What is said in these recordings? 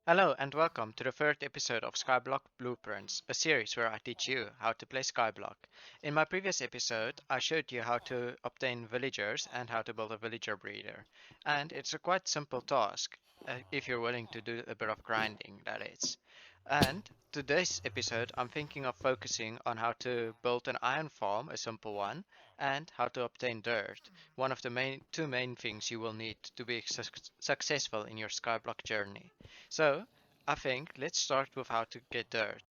Hello and welcome to the third episode of SKYBLOCK Blueprints, a series where I teach you how to play Skyblock. In my previous episode, I showed you how to obtain villagers and how to build a villager breeder. And it's a quite simple task, if you're willing to do a bit of grinding, that is. And today's episode, I'm thinking of focusing on how to build an iron farm, a simple one, and how to obtain dirt, one of the two main things you will need to be successful in your Skyblock journey. So, I think let's start with how to get dirt.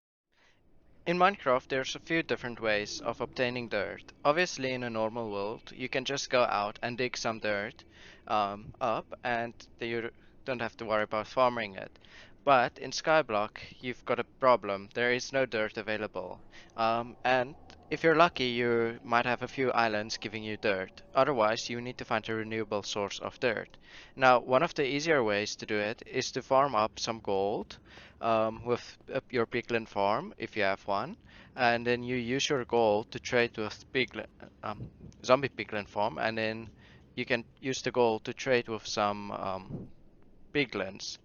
In Minecraft, there's a few different ways of obtaining dirt. Obviously, in a normal world, you can just go out and dig some dirt up, and you don't have to worry about farming it. But in Skyblock, you've got a problem. There is no dirt available. And if you're lucky, you might have a few islands giving you dirt. Otherwise, you need to find a renewable source of dirt. Now, one of the easier ways to do it is to farm up some gold with your piglin farm, if you have one, and then you use your gold to trade with zombie piglin farm, and then you can use the gold to trade with some piglins.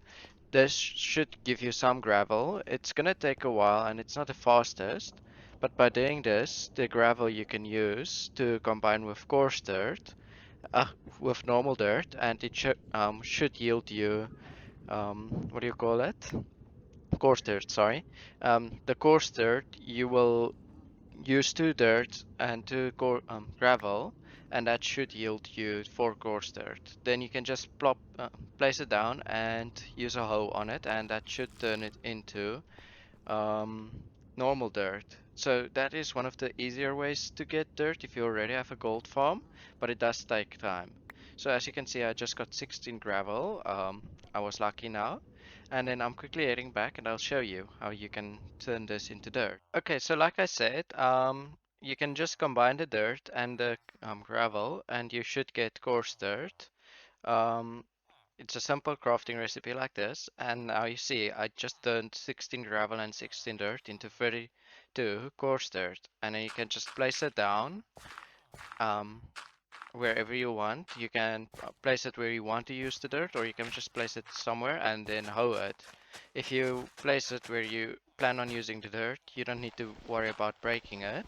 This should give you some gravel. It's gonna take a while and it's not the fastest, but by doing this, the gravel you can use to combine with coarse dirt, uh, with normal dirt, and it should yield you, what do you call it? Coarse dirt, sorry. The coarse dirt you will use two dirt and gravel, and that should yield you four coarse dirt. Then you can just place it down and use a hoe on it, and that should turn it into um, normal dirt. So that is one of the easier ways to get dirt if you already have a gold farm, but it does take time. So as you can see, I just got 16 gravel. I was lucky now. And then I'm quickly heading back and I'll show you how you can turn this into dirt. Okay, so like I said, you can just combine the dirt and the gravel and you should get coarse dirt. Um, it's a simple crafting recipe like this, and now you see I just turned 16 gravel and 16 dirt into 32 coarse dirt, and then you can just place it down um, wherever you want. You can place it where you want to use the dirt, or you can just place it somewhere and then hoe it. If you place it where you plan on using the dirt, you don't need to worry about breaking it.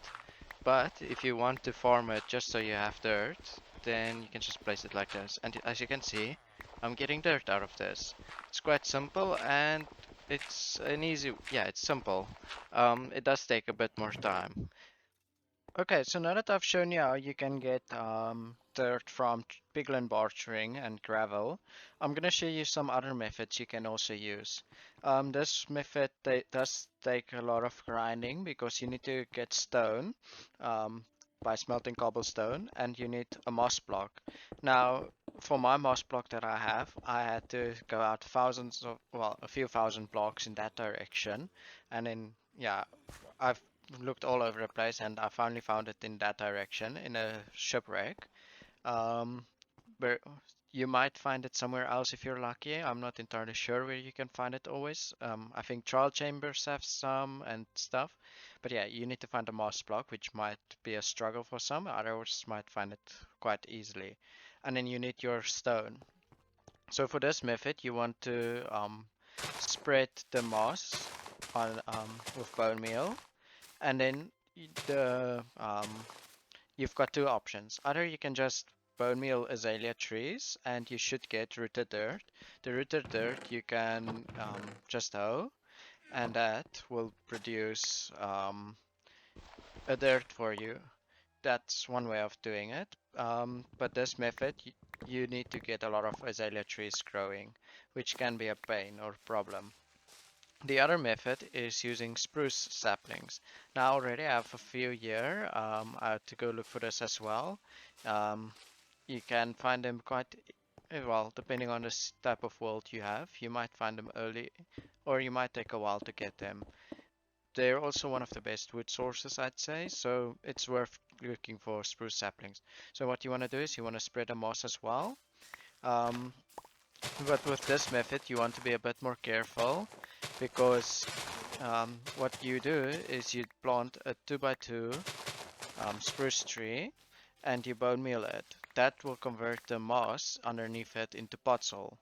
But if you want to farm it just so you have dirt, then you can just place it like this. And as you can see, I'm getting dirt out of this. It's quite simple and it's an easy, yeah, it's simple. It does take a bit more time. Okay, so now that I've shown you how you can get dirt from piglin bartering and gravel, I'm gonna show you some other methods you can also use. This method does take a lot of grinding because you need to get stone um, by smelting cobblestone, and you need a moss block. Now, for my moss block that I have, I had to go out well, a few thousand blocks in that direction, and then yeah, I've looked all over the place and I finally found it in that direction in a shipwreck. Um, where you might find it somewhere else if you're lucky. I'm not entirely sure where you can find it always. I think trial chambers have some and stuff. But yeah, you need to find a moss block, which might be a struggle for some. Others might find it quite easily. And then you need your stone. So for this method, you want to spread the moss on with bone meal, and then the you've got two options. Either you can just bone meal azalea trees and you should get rooted dirt. The rooted dirt you can just hoe, and that will produce a dirt for you. That's one way of doing it. But this method, you need to get a lot of azalea trees growing, which can be a pain or problem. The other method is using spruce saplings. Now already I have a few here. I had to go look for this as well. Um, you can find them quite well, depending on the type of world you have. You might find them early, or you might take a while to get them. They're also one of the best wood sources, I'd say, so it's worth looking for spruce saplings. So what you want to do is you want to spread the moss as well. Um, but with this method, you want to be a bit more careful because what you do is you plant a 2x2 spruce tree and you bone meal it. That will convert the moss underneath it into pot soil.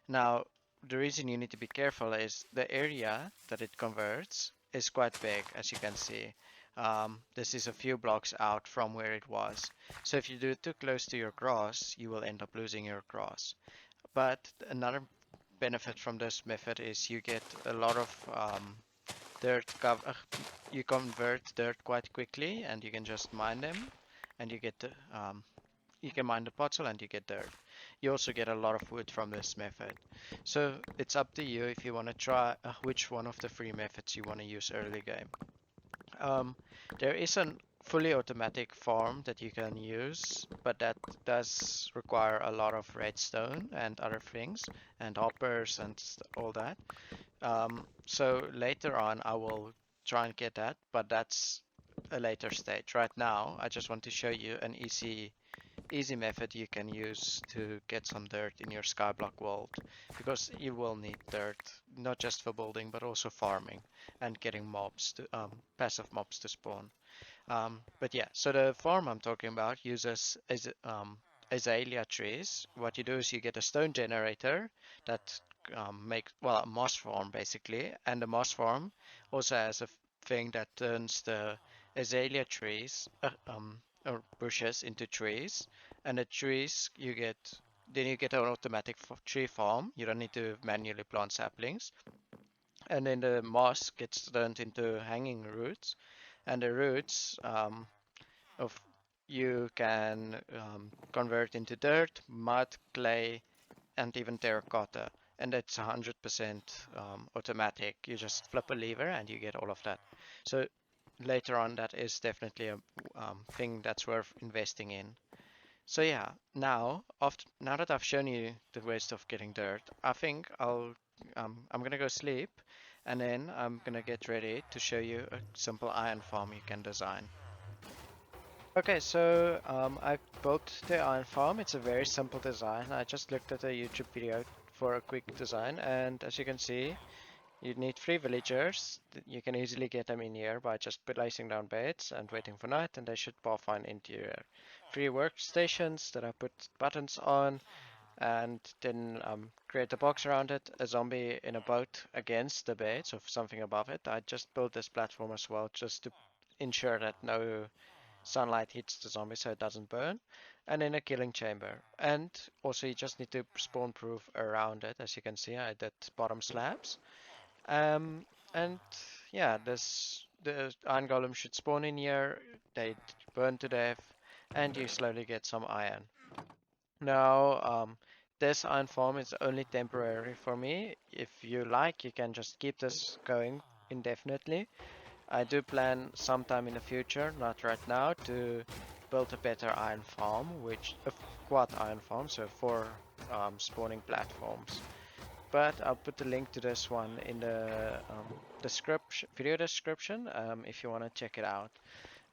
Now, the reason you need to be careful is the area that it converts is quite big, as you can see. This is a few blocks out from where it was. So if you do it too close to your grass, you will end up losing your grass. But another benefit from this method is you get a lot of dirt cover. You convert dirt quite quickly, and you can just mine them, and you can mine the potzel and you get dirt. You also get a lot of wood from this method. So it's up to you if you want to try which one of the three methods you want to use early game. Um, there is a fully automatic farm that you can use, but that does require a lot of redstone and other things, and hoppers and all that. So later on, I will try and get that, but that's a later stage. Right now, I just want to show you an easy method you can use to get some dirt in your skyblock world, because you will need dirt not just for building but also farming and getting mobs to passive mobs to spawn. But yeah, so the farm I'm talking about uses azalea trees. What you do is you get a stone generator that makes, well, a moss farm basically, and the moss farm also has a thing that turns the azalea trees or bushes into trees, and the trees then you get an automatic tree farm. You don't need to manually plant saplings, and then the moss gets turned into hanging roots, and the roots of you can convert into dirt, mud, clay, and even terracotta. And it's 100% automatic. You just flip a lever and you get all of that. So later on, that is definitely a thing that's worth investing in. So yeah, now that I've shown you the ways of getting dirt, I think I'm gonna go sleep, and then I'm gonna get ready to show you a simple iron farm you can design. Okay, so I built the iron farm. It's a very simple design. I just looked at a YouTube video for a quick design, and as you can see, you need 3 villagers. You can easily get them in here by just placing down beds and waiting for night, and they should pop fine into your 3 workstations that I put buttons on, and then create a box around it, a zombie in a boat against the bed, so something above it. I just built this platform as well just to ensure that no sunlight hits the zombie so it doesn't burn, and then a killing chamber. And also you just need to spawn proof around it. As you can see, I did bottom slabs. um and yeah, the iron golem should spawn in here, they burn to death, and you slowly get some iron. Now, this iron farm is only temporary for me. If you like, you can just keep this going indefinitely. I do plan sometime in the future, not right now, to build a better iron farm, which a quad iron farm, so 4 spawning platforms. But I'll put the link to this one in the description, video description, if you want to check it out.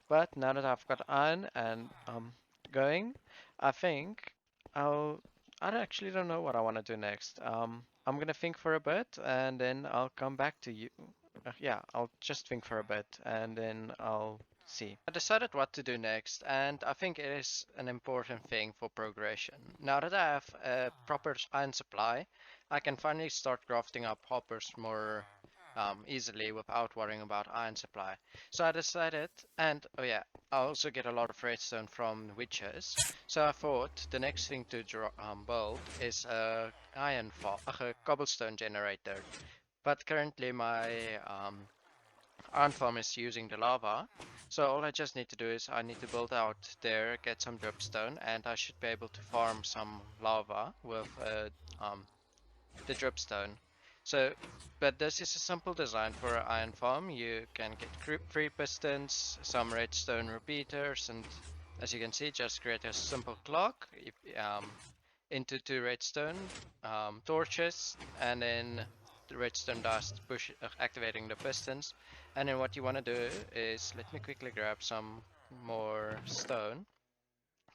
But now that I've got iron and going, I think I'll. I actually don't know what I want to do next. I'm gonna think for a bit and then I'll come back to you. Yeah, I'll just think for a bit and then I'll see. I decided what to do next, and I think it is an important thing for progression. Now that I have a proper iron supply, I can finally start crafting up hoppers more easily without worrying about iron supply. So I decided, and oh yeah, I also get a lot of redstone from witches. So I thought the next thing to build is a cobblestone generator. But currently my iron farm is using the lava. So all I just need to do is I need to build out there, get some dripstone, and I should be able to farm some lava with the dripstone. So, but this is a simple design for an iron farm. You can get 3 pistons, some redstone repeaters, and as you can see, just create a simple clock into 2 redstone torches, and then the redstone dust activating the pistons. And then what you want to do is, let me quickly grab some more stone.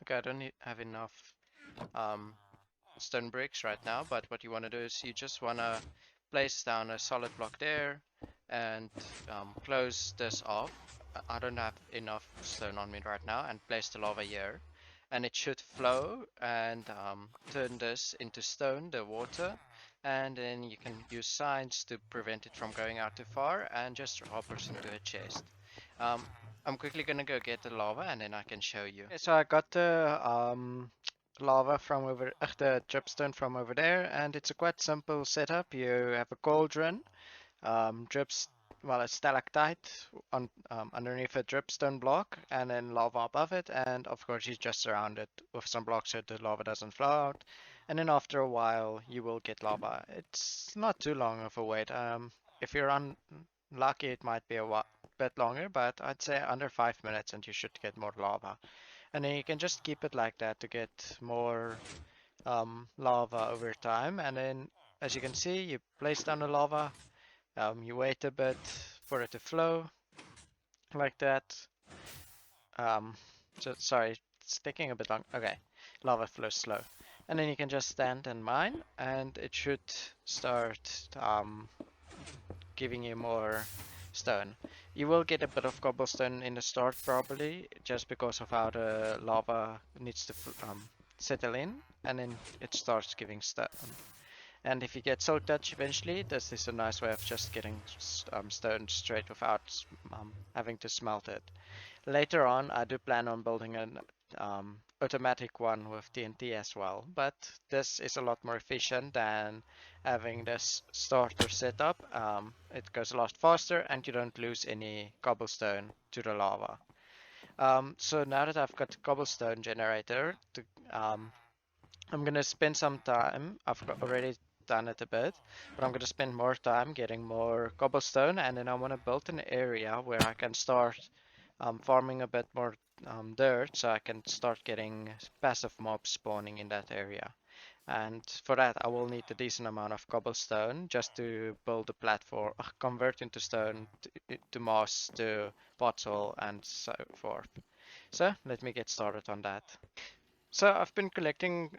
Okay, I don't have enough um, stone bricks right now, but what you want to do is you just want to place down a solid block there and close this off. I don't have enough stone on me right now, and place the lava here. and it should flow and turn this into stone, the water, and then you can use signs to prevent it from going out too far and just drop us into a chest. Um, I'm quickly gonna go get the lava and then I can show you. Okay, so I got the lava from the dripstone from over there, and it's a quite simple setup. You have a cauldron, drips, well, a stalactite on underneath a dripstone block, and then lava above it, and of course you just surround it with some blocks so the lava doesn't flow out. And then after a while you will get lava. It's not too long of a wait. If you're unlucky, it might be a bit longer, but I'd say under 5 minutes and you should get more lava. And then you can just keep it like that to get more lava over time. And then, as you can see, you place down the lava, you wait a bit for it to flow like that. So sorry, it's taking a bit long. Okay, lava flows slow. And then you can just stand and mine, and it should start giving you more stone. You will get a bit of cobblestone in the start probably, just because of how the lava needs to settle in, and then it starts giving stone. And if you get Soul Touch eventually, this is a nice way of just getting stone straight without having to smelt it. Later on, I do plan on building an automatic one with TNT as well, but this is a lot more efficient than having this starter setup. It goes a lot faster and you don't lose any cobblestone to the lava. So now that I've got the cobblestone generator, I'm gonna spend some time. I've already done it a bit, but I'm gonna spend more time getting more cobblestone, and then I want to build an area where I can start farming a bit more dirt, so I can start getting passive mobs spawning in that area. And for that, I will need a decent amount of cobblestone just to build a platform, convert into stone, to moss, to pothole, and so forth. So let me get started on that. So I've been collecting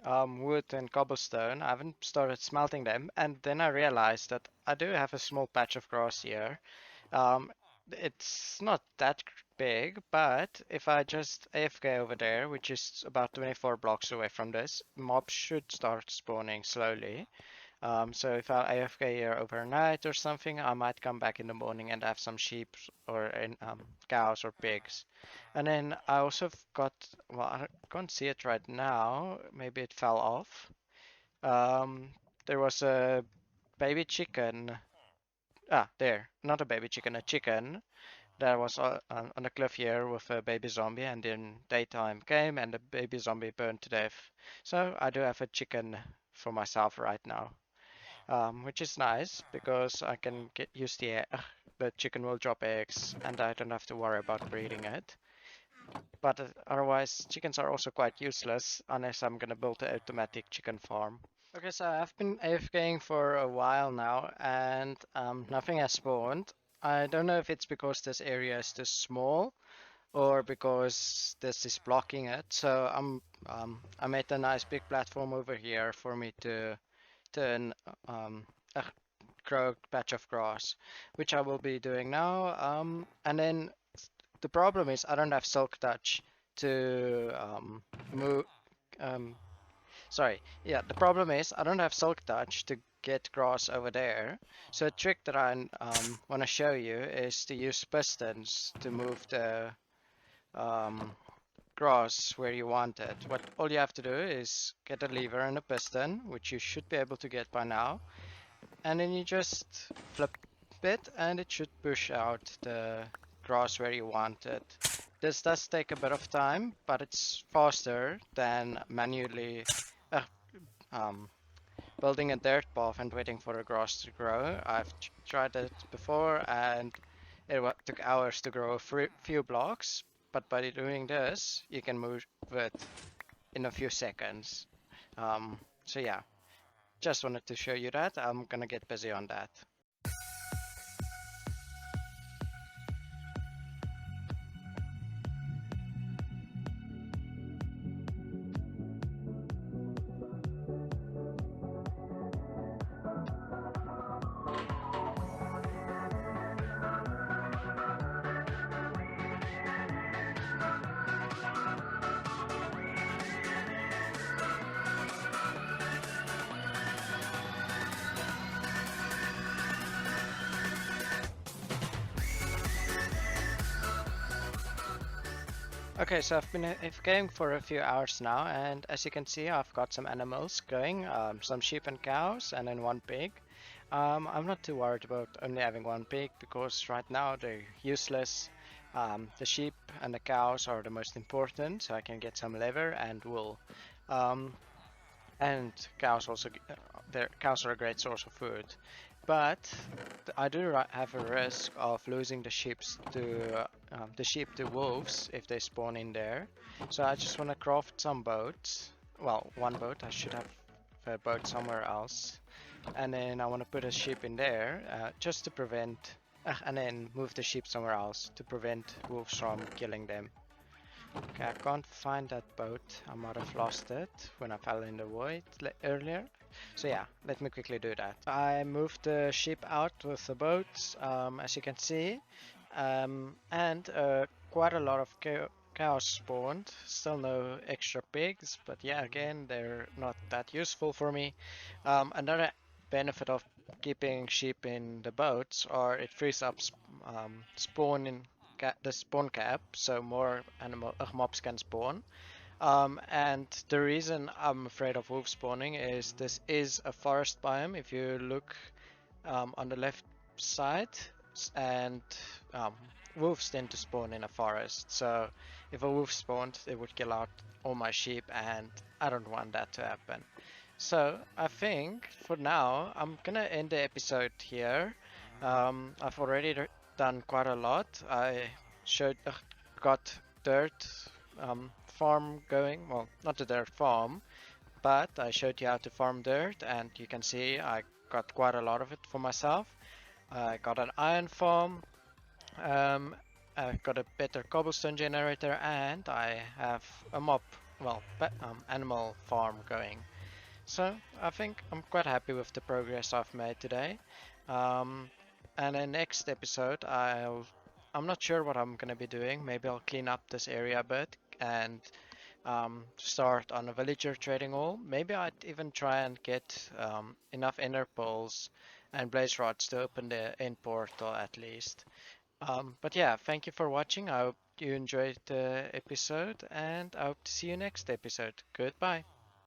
wood and cobblestone. I haven't started smelting them, and then I realized that I do have a small patch of grass here. Um, it's not that big, but if I just AFK over there, which is about 24 blocks away from this, mobs should start spawning slowly. So if I AFK here overnight or something, I might come back in the morning and have some sheep or cows or pigs. And then I also got, well, I can't see it right now. Maybe it fell off. Um, there was a baby chicken. Ah, there. Not a baby chicken, a chicken that was on a cliff here with a baby zombie, and then daytime came and the baby zombie burned to death. So I do have a chicken for myself right now. Which is nice because I can get used to the chicken will drop eggs and I don't have to worry about breeding it. But otherwise, chickens are also quite useless unless I'm gonna build an automatic chicken farm. Okay, so I've been AFKing for a while now and nothing has spawned. I don't know if it's because this area is too small or because this is blocking it. So I made a nice big platform over here for me to turn a patch of grass, which I will be doing now. And then the problem is I don't have Silk Touch to move. Um, Sorry, yeah, the problem is I don't have Silk Touch to get grass over there. So a trick that I want to show you is to use pistons to move the um, grass where you want it. What all you have to do is get a lever and a piston, which you should be able to get by now, and then you just flip it and it should push out the grass where you want it. This does take a bit of time, but it's faster than manually uh, um, building a dirt path and waiting for the grass to grow. I've tried it before and it took hours to grow a few blocks, but by doing this, you can move it in a few seconds. So yeah, just wanted to show you that. I'm gonna get busy on that. Okay, so I've been going for a few hours now, and as you can see, I've got some animals going, some sheep and cows, and then one pig. I'm not too worried about only having one pig because right now they're useless. The sheep and the cows are the most important, so I can get some leather and wool. Um, and cows also, their cows are a great source of food. But I do have a risk of losing the sheep to wolves if they spawn in there. So I just want to craft some boats. Well, one boat. I should have a boat somewhere else, and then I want to put a sheep in there just to prevent, and then move the sheep somewhere else to prevent wolves from killing them. Okay, I can't find that boat. I might have lost it when I fell in the void earlier. So yeah, let me quickly do that. I moved the ship out with the boat, as you can see, and quite a lot of cows spawned. Still no extra pigs, but yeah, again, they're not that useful for me. Another benefit of keeping sheep in the boats are it frees up spawn in the spawn cap, so more mobs can spawn. And the reason I'm afraid of wolf spawning is this is a forest biome. If you look on the left side, and um, wolves tend to spawn in a forest. So if a wolf spawned, it would kill out all my sheep, and I don't want that to happen. So I think for now I'm gonna end the episode here. I've already done quite a lot. I showed got dirt farm going. Well, not the dirt farm, but I showed you how to farm dirt, and you can see I got quite a lot of it for myself. I got an iron farm. Um, I got a better cobblestone generator, and I have a animal farm going. So I think I'm quite happy with the progress I've made today. Um, and in next episode, I'm not sure what I'm gonna be doing. Maybe I'll clean up this area a bit and start on a villager trading hall. Maybe I'd even try and get enough ender pearls and blaze rods to open the end portal at least. But yeah, thank you for watching. I hope you enjoyed the episode, and I hope to see you next episode. Goodbye.